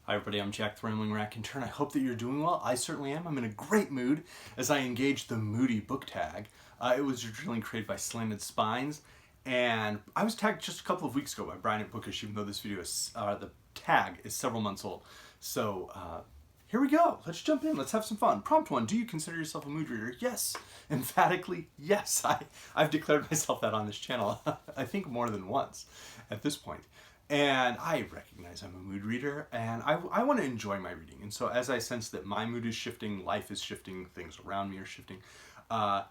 Hi everybody, I'm Jack the Rambling Raconteur. I hope that you're doing well. I certainly am. I'm in a great mood as I engage the Moody Book Tag. It was originally created by Slanted Spines, and I was tagged just a couple of weeks ago by Brian at Bookish, even though this video is, the tag is several months old. So here we go. Let's jump in. Let's have some fun. Prompt 1. Do you consider yourself a mood reader? Yes. Emphatically, yes. I've declared myself that on this channel, I think more than once at this point. And I recognize I'm a mood reader, and I want to enjoy my reading. And so as I sense that my mood is shifting, life is shifting, things around me are shifting, I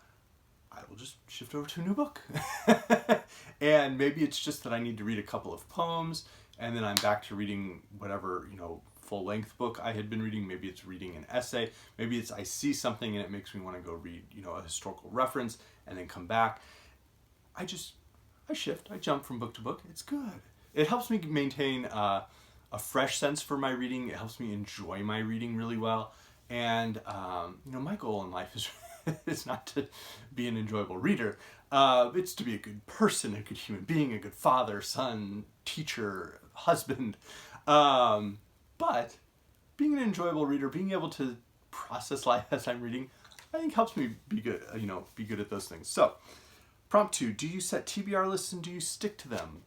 will just shift over to a new book. And maybe it's just that I need to read a couple of poems, and then I'm back to reading whatever, full-length book I had been reading. Maybe it's reading an essay. Maybe it's I see something and it makes me want to go read, a historical reference, and then come back. I shift. I jump from book to book. It's good. It helps me maintain a fresh sense for my reading. It helps me enjoy my reading really well. And, my goal in life is not to be an enjoyable reader. It's to be a good person, a good human being, a good father, son, teacher, husband. But being an enjoyable reader, being able to process life as I'm reading, I think helps me be good, be good at those things. So, prompt 2, do you set TBR lists and do you stick to them?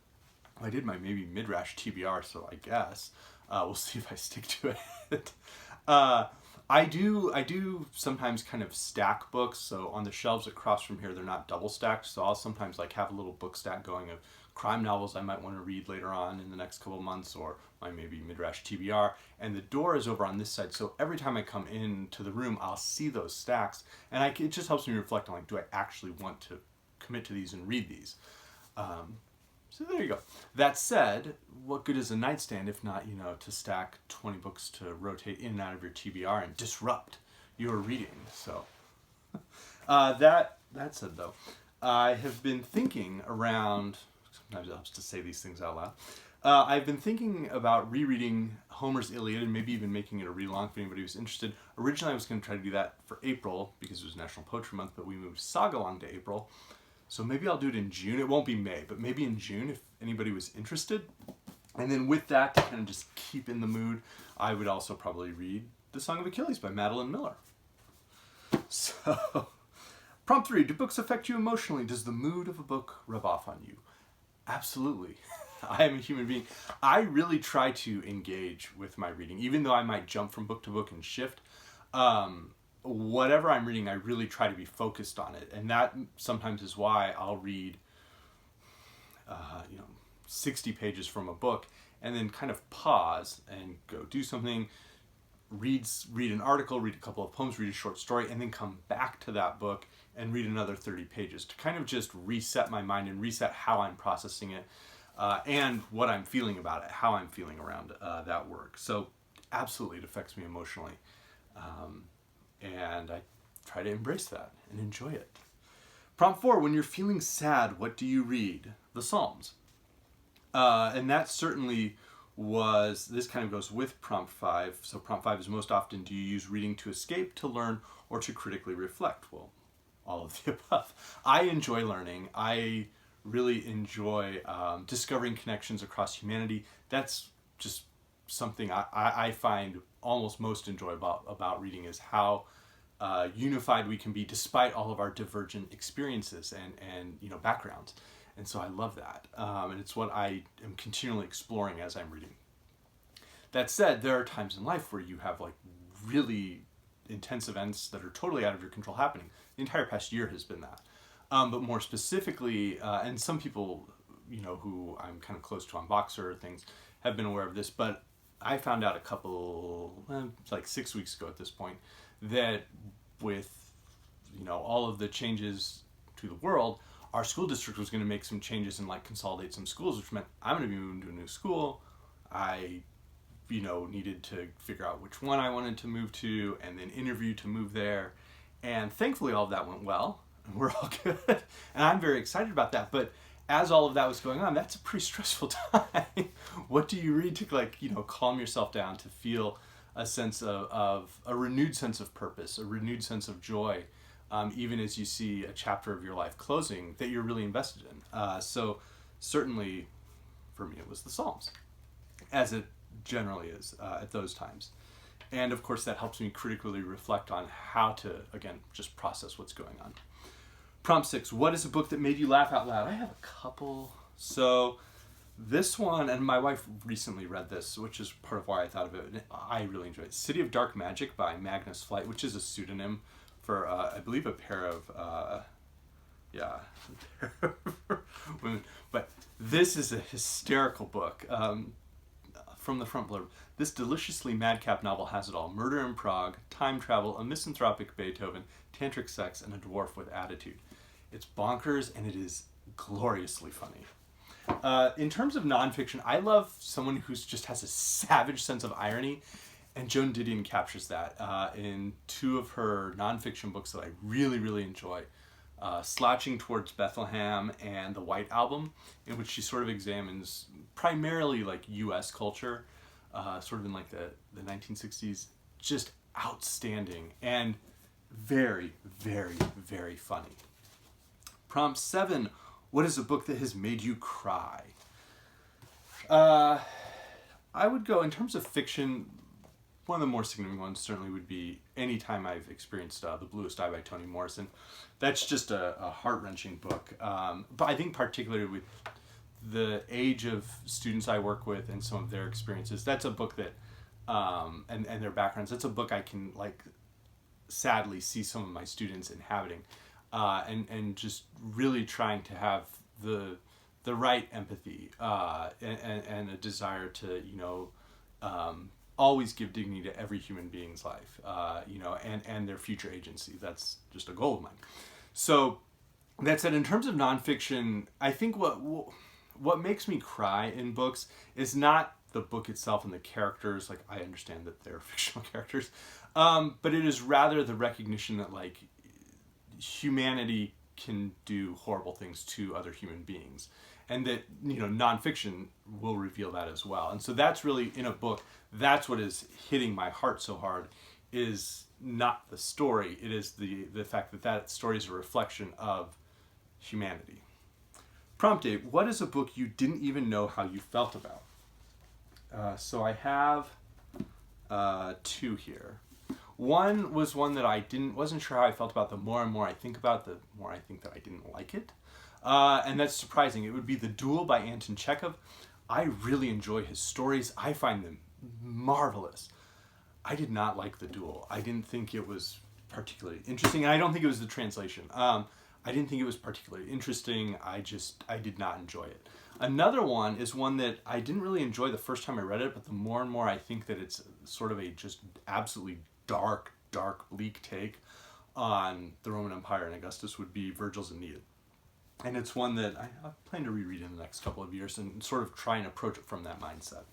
I did my maybe mid-rash TBR, so I guess we'll see if I stick to it. I do sometimes kind of stack books, so on the shelves across from here they're not double stacked, so I'll sometimes have a little book stack going of crime novels I might want to read later on in the next couple of months, or my maybe mid-rash TBR, and the door is over on this side, so every time I come into the room I'll see those stacks, and it just helps me reflect on do I actually want to commit to these and read these. So there you go. That said, what good is a nightstand if not, to stack 20 books to rotate in and out of your TBR and disrupt your reading? So that said though, I have been thinking around, sometimes it helps to say these things out loud, I've been thinking about rereading Homer's Iliad and maybe even making it a read-along if anybody was interested. Originally I was going to try to do that for April because it was National Poetry Month, but we moved Saga along to April. So maybe I'll do it in June. It won't be May, but maybe in June if anybody was interested. And then with that, to kind of just keep in the mood, I would also probably read The Song of Achilles by Madeline Miller. So, prompt 3, do books affect you emotionally? Does the mood of a book rub off on you? Absolutely. I am a human being. I really try to engage with my reading, even though I might jump from book to book and shift. Whatever I'm reading, I really try to be focused on it. And that sometimes is why I'll read, 60 pages from a book and then kind of pause and go do something, read an article, read a couple of poems, read a short story, and then come back to that book and read another 30 pages to kind of just reset my mind and reset how I'm processing it and what I'm feeling about it, how I'm feeling around that work. So absolutely it affects me emotionally. And I try to embrace that and enjoy it. Prompt 4, when you're feeling sad, what do you read? The Psalms. And that certainly this kind of goes with prompt 5. So prompt 5 is most often, do you use reading to escape, to learn, or to critically reflect? Well, all of the above. I enjoy learning. I really enjoy discovering connections across humanity. That's just something I find almost most enjoyable about reading is how unified we can be despite all of our divergent experiences and backgrounds. And so I love that. And it's what I am continually exploring as I'm reading. That said, there are times in life where you have really intense events that are totally out of your control happening. The entire past year has been that. But more specifically, and some people, who I'm kind of close to on Boxer or things have been aware of this, but I found out 6 weeks ago at this point, that with, all of the changes to the world, our school district was going to make some changes and consolidate some schools, which meant I'm going to be moving to a new school. I, needed to figure out which one I wanted to move to and then interview to move there. And thankfully all of that went well and we're all good. And I'm very excited about that. But as all of that was going on, that's a pretty stressful time. What do you read to calm yourself down, to feel a sense of a renewed sense of purpose, a renewed sense of joy, even as you see a chapter of your life closing that you're really invested in. So certainly for me it was the Psalms. As it generally is at those times. And of course that helps me critically reflect on how to, again, just process what's going on. Prompt 6, what is a book that made you laugh out loud? I have a couple. So this one, and my wife recently read this, which is part of why I thought of it. I really enjoyed it. City of Dark Magic by Magnus Flyte, which is a pseudonym for, I believe, a pair of, women. But this is a hysterical book. From the front blurb, this deliciously madcap novel has it all. Murder in Prague, time travel, a misanthropic Beethoven, tantric sex, and a dwarf with attitude. It's bonkers, and it is gloriously funny. In terms of nonfiction, I love someone who just has a savage sense of irony, and Joan Didion captures that in two of her nonfiction books that I really, really enjoy. Slouching Towards Bethlehem and The White Album, in which she sort of examines primarily like US culture, sort of in like the 1960s. Just outstanding and very, very, very funny. Prompt 7, what is a book that has made you cry? I would go, in terms of fiction, one of the more significant ones certainly would be any time I've experienced The Bluest Eye by Toni Morrison. That's just a heart-wrenching book. But I think particularly with the age of students I work with and some of their experiences, that's a book that, and their backgrounds, that's a book I can, like, sadly see some of my students inhabiting. And just really trying to have the right empathy and a desire to, always give dignity to every human being's life, and their future agency. That's just a goal of mine. So that said, in terms of nonfiction, I think what makes me cry in books is not the book itself and the characters. Like, I understand that they're fictional characters, but it is rather the recognition that, like, humanity can do horrible things to other human beings, and that, nonfiction will reveal that as well. And so that's really, in a book, that's what is hitting my heart so hard, is not the story. It is the fact that story is a reflection of humanity. Prompt 8, what is a book you didn't even know how you felt about? So I have two here. One was one that I wasn't sure how I felt about. The more and more I think about, the more I think that I didn't like it. And that's surprising. It would be The Duel by Anton Chekhov. I really enjoy his stories. I find them marvelous. I did not like The Duel. I didn't think it was particularly interesting. And I don't think it was the translation. I didn't think it was particularly interesting. I did not enjoy it. Another one is one that I didn't really enjoy the first time I read it, but the more and more I think that it's sort of a just absolutely dark, bleak take on the Roman Empire and Augustus, would be Virgil's Aeneid. And it's one that I plan to reread in the next couple of years and sort of try and approach it from that mindset.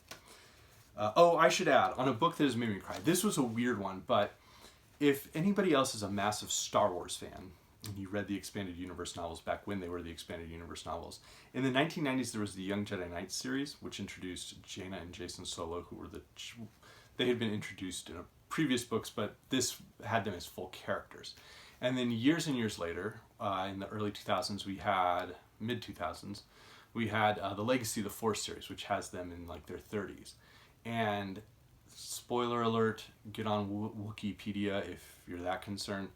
I should add, on a book that has made me cry, this was a weird one, but if anybody else is a massive Star Wars fan, and you read the Expanded Universe novels back when they were the Expanded Universe novels, in the 1990s there was the Young Jedi Knights series, which introduced Jaina and Jacen Solo, who were they had been introduced in previous books, but this had them as full characters. And then years and years later, in the early 2000s, mid-2000s, we had the Legacy of the Force series, which has them in like their 30s. And spoiler alert, get on Wikipedia if you're that concerned.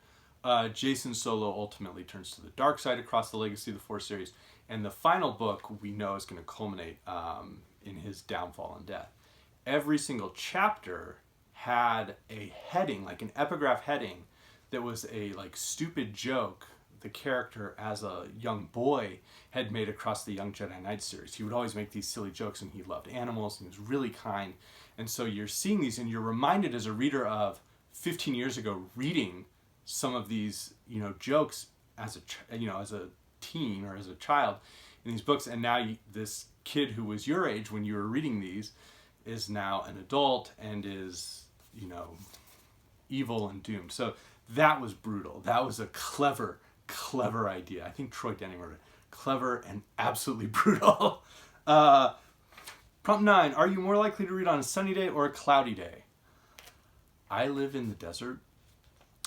Jacen Solo ultimately turns to the dark side across the Legacy of the Force series, and the final book we know is going to culminate in his downfall and death. Every single chapter had a heading, like an epigraph heading, that was a like stupid joke the character as a young boy had made across the Young Jedi Knights series. He would always make these silly jokes, and he loved animals, and he was really kind. And so you're seeing these, and you're reminded as a reader of 15 years ago reading some of these, jokes as a teen or as a child in these books. And now this kid who was your age when you were reading these is now an adult and is, evil and doomed. So that was brutal. That was a clever idea. I think Troy Denning wrote it. Clever and absolutely brutal. Prompt 9, are you more likely to read on a sunny day or a cloudy day? I live in the desert.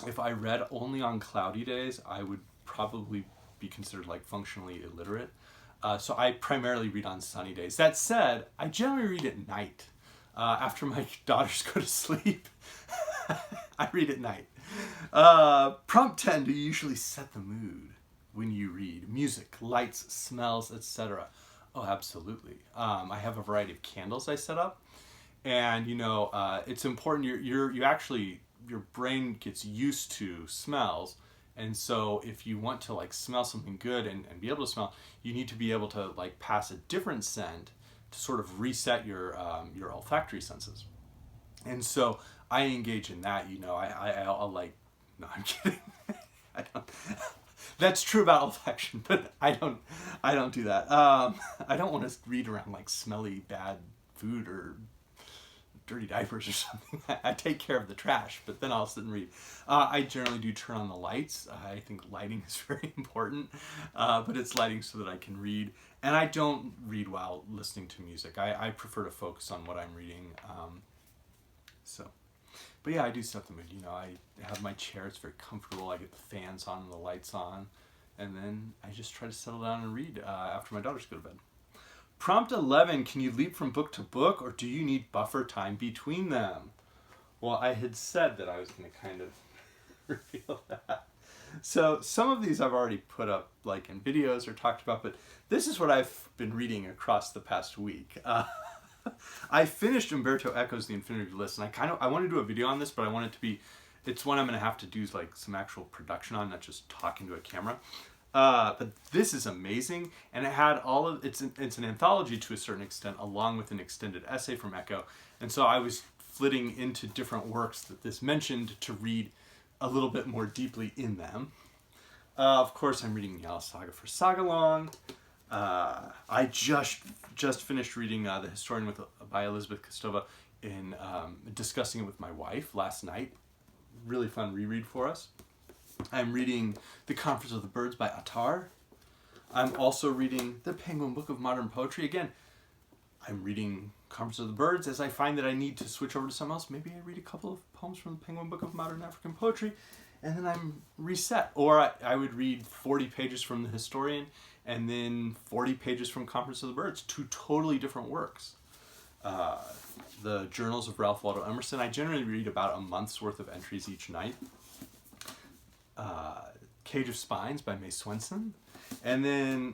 If I read only on cloudy days, I would probably be considered like functionally illiterate. So I primarily read on sunny days. That said, I generally read at night. After my daughters go to sleep, I read at night. Prompt 10, do you usually set the mood when you read? Music, lights, smells, etc. Oh, absolutely. I have a variety of candles I set up. And, you know, it's important, your brain gets used to smells. And so if you want to like smell something good and be able to smell, you need to be able to like pass a different scent to sort of reset your olfactory senses. And so I engage in that, you know, I'll like, no, I'm kidding. I don't, that's true about olfaction, but I don't do that. I don't want to read around like smelly, bad food or dirty diapers or something. I take care of the trash, but then I'll sit and read. I generally do turn on the lights. I think lighting is very important, but it's lighting so that I can read. And I don't read while listening to music. I prefer to focus on what I'm reading. But yeah, I do set the mood. You know, I have my chair. It's very comfortable. I get the fans on and the lights on. And then I just try to settle down and read after my daughters go to bed. Prompt 11, can you leap from book to book, or do you need buffer time between them? Well, I had said that I was going to kind of reveal that. So some of these I've already put up like in videos or talked about, but this is what I've been reading across the past week. I finished Umberto Eco's The Infinity List, and I want to do a video on this, but I want it to be, it's one I'm going to have to do like some actual production on, not just talking to a camera. But this is amazing, and it had all of, it's an anthology to a certain extent, along with an extended essay from Eco, and so I was flitting into different works that this mentioned to read a little bit more deeply in them. Of course, I'm reading Njal Saga for Saga Long. I just finished reading The Historian by Elizabeth Kostova in discussing it with my wife last night. Really fun reread for us. I'm reading The Conference of the Birds by Attar. I'm also reading The Penguin Book of Modern Poetry. Again, I'm reading Conference of the Birds as I find that I need to switch over to something else. Maybe I read a couple of poems from The Penguin Book of Modern African Poetry, and then I'm reset. Or I would read 40 pages from The Historian, and then 40 pages from Conference of the Birds. Two totally different works. The Journals of Ralph Waldo Emerson. I generally read about a month's worth of entries each night. Cage of Spines by Swenson. And then,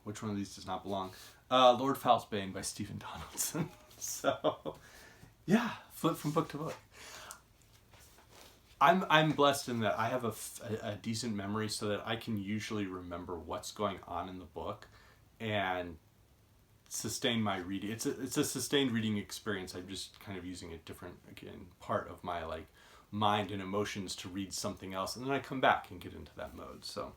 which one of these does not belong? Lord Fowle's Bane by Stephen Donaldson. So, yeah, flip from book to book. I'm blessed in that I have a decent memory so that I can usually remember what's going on in the book and sustain my reading. It's a sustained reading experience. I'm just kind of using a different, again, part of my like mind and emotions to read something else, and then I come back and get into that mode. So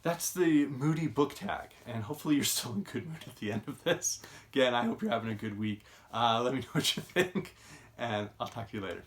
that's the Moody Book Tag, and hopefully you're still in good mood at the end of this. Again, I hope you're having a good week. Let me know what you think, and I'll talk to you later.